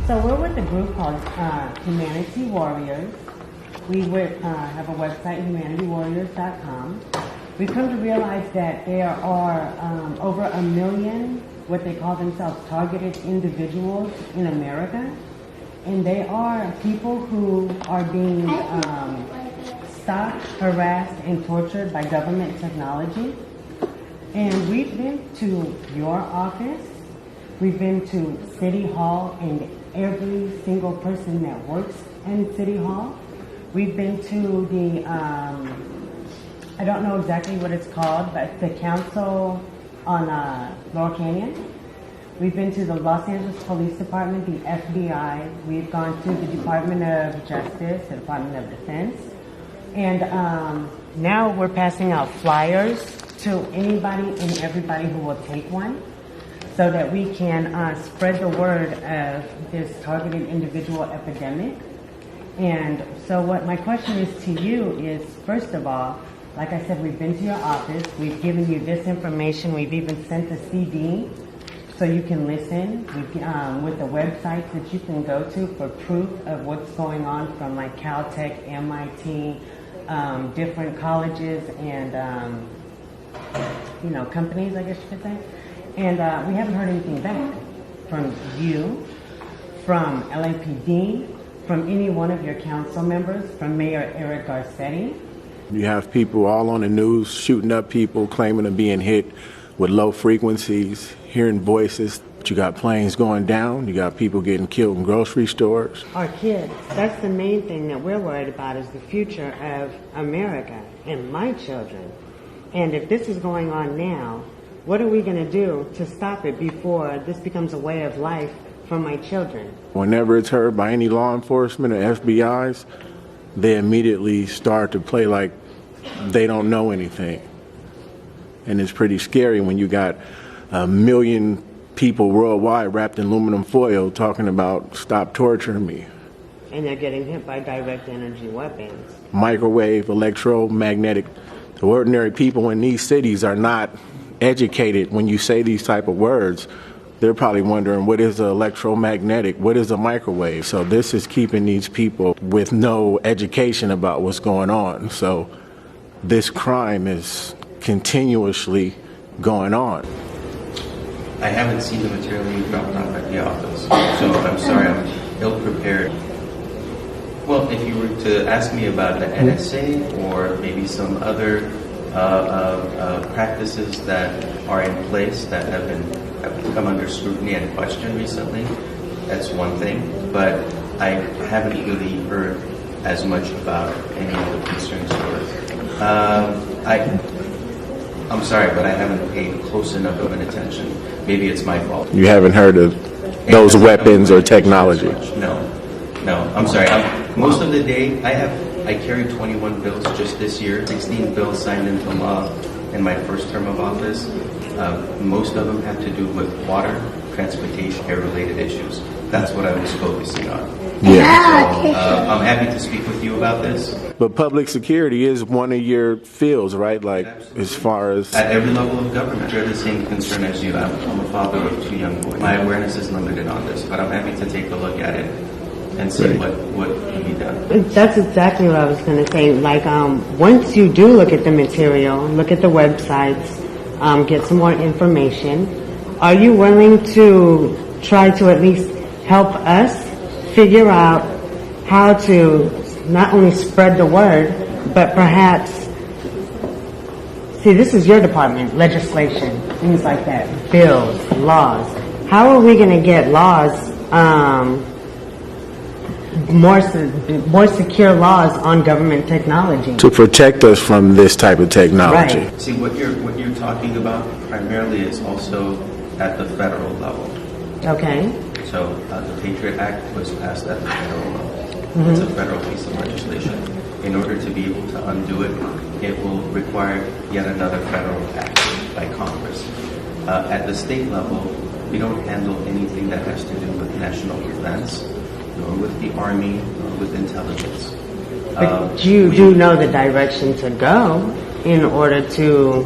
So we're with a group called Humanity Warriors. We have a website, humanitywarriors.com. We've come to realize that there are over 1 million, what they call themselves, targeted individuals in America. And they are people who are being stalked, harassed, and tortured by government technology. And we've been to your office. We've been to City Hall and every single person that works in City Hall. We've been to the, I don't know exactly what it's called, but the council on Laurel Canyon. We've been to the Los Angeles Police Department, the FBI. We've gone to the Department of Justice, the Department of Defense. And now we're passing out flyers to anybody and everybody who will take one, so that we can spread the word of this targeted individual epidemic. And so what my question is to you is, first of all, like I said, we've been to your office, we've given you this information, we've even sent a CD so you can listen with the websites that you can go to for proof of what's going on from like Caltech, MIT, different colleges and companies, I guess you could say. And we haven't heard anything back from you, from LAPD, from any one of your council members, from Mayor Eric Garcetti. You have people all on the news shooting up people, claiming to being hit with low frequencies, hearing voices. But you got planes going down. You got people getting killed in grocery stores. Our kids. That's the main thing that we're worried about, is the future of America and my children. And if this is going on now, what are we going to do to stop it before this becomes a way of life for my children? Whenever it's heard by any law enforcement or FBI's, they immediately start to play like they don't know anything. And it's pretty scary when you got 1 million people worldwide wrapped in aluminum foil talking about stop torturing me. And they're getting hit by direct energy weapons. Microwave, electromagnetic. The ordinary people in these cities are not educated. When you say these type of words, they're probably wondering, what is an electromagnetic? What is a microwave? So this is keeping these people with no education about what's going on. So this crime is continuously going on. I haven't seen the material you dropped off at the office, so I'm sorry, I'm ill-prepared. Well, if you were to ask me about the NSA or maybe some other practices that are in place that have come under scrutiny and question recently, that's one thing. But I haven't really heard as much about any of the concerns. I'm sorry, but I haven't paid close enough of an attention. Maybe it's my fault. You haven't heard of those weapons or technology? No. I'm sorry. Most of the day, I carried 21 bills just this year, 16 bills signed into law in my first term of office. Most of them have to do with water, transportation, air-related issues. That's what I was focusing on. Yeah. So, I'm happy to speak with you about this. But public security is one of your fields, right? Like, as far as... At every level of government, I share the same concern as you. I'm a father of 2 young boys. My awareness is limited on this, but I'm happy to take a look at it and see what can be done. That's exactly what I was going to say. Like, once you do look at the material, look at the websites, get some more information, are you willing to try to at least help us figure out how to not only spread the word, but perhaps, see, this is your department, legislation, things like that, bills, laws. How are we going to get laws, more secure laws on government technology? To protect us from this type of technology. Right. See, what you're talking about primarily is also at the federal level. Okay. So the Patriot Act was passed at the federal level. It's a federal piece of legislation. In order to be able to undo it, it will require yet another federal act by Congress. At the state level, we don't handle anything that has to do with national defense, nor with the Army, nor with intelligence. But you do know the direction to go in order to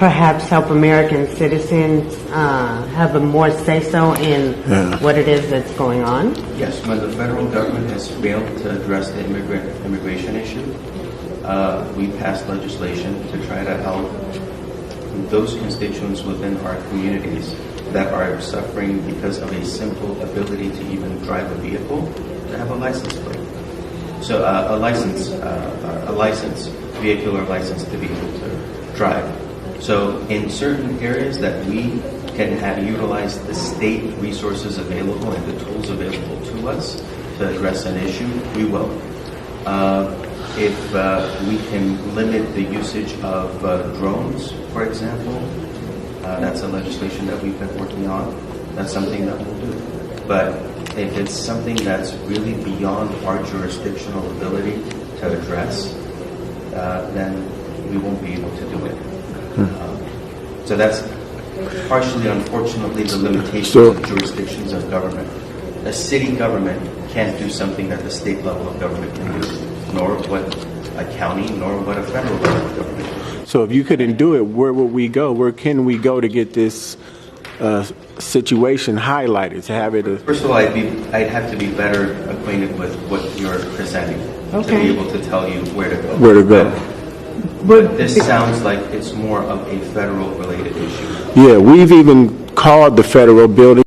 perhaps help American citizens have a more say-so in what it is that's going on? Yes, when the federal government has failed to address the immigration issue, we passed legislation to try to help those constituents within our communities that are suffering because of a simple ability to even drive a vehicle to have a license plate. So a license, vehicular license to be able to drive. So in certain areas that we can utilize the state resources available and the tools available to us to address an issue, we will. If we can limit the usage of drones, for example, that's a legislation that we've been working on. That's something that we'll do. But if it's something that's really beyond our jurisdictional ability to address, then we won't be able to do it. So that's partially, unfortunately, the limitations of jurisdictions of government. A city government can't do something that the state level of government can do, nor what a county, nor what a federal level of government can do. So if you couldn't do it, where would we go? Where can we go to get this situation highlighted, to have it? First of all, I'd have to be better acquainted with what you're presenting to be able to tell you where to go. Where to go. But this sounds like it's more of a federal related issue. Yeah, we've even called the federal building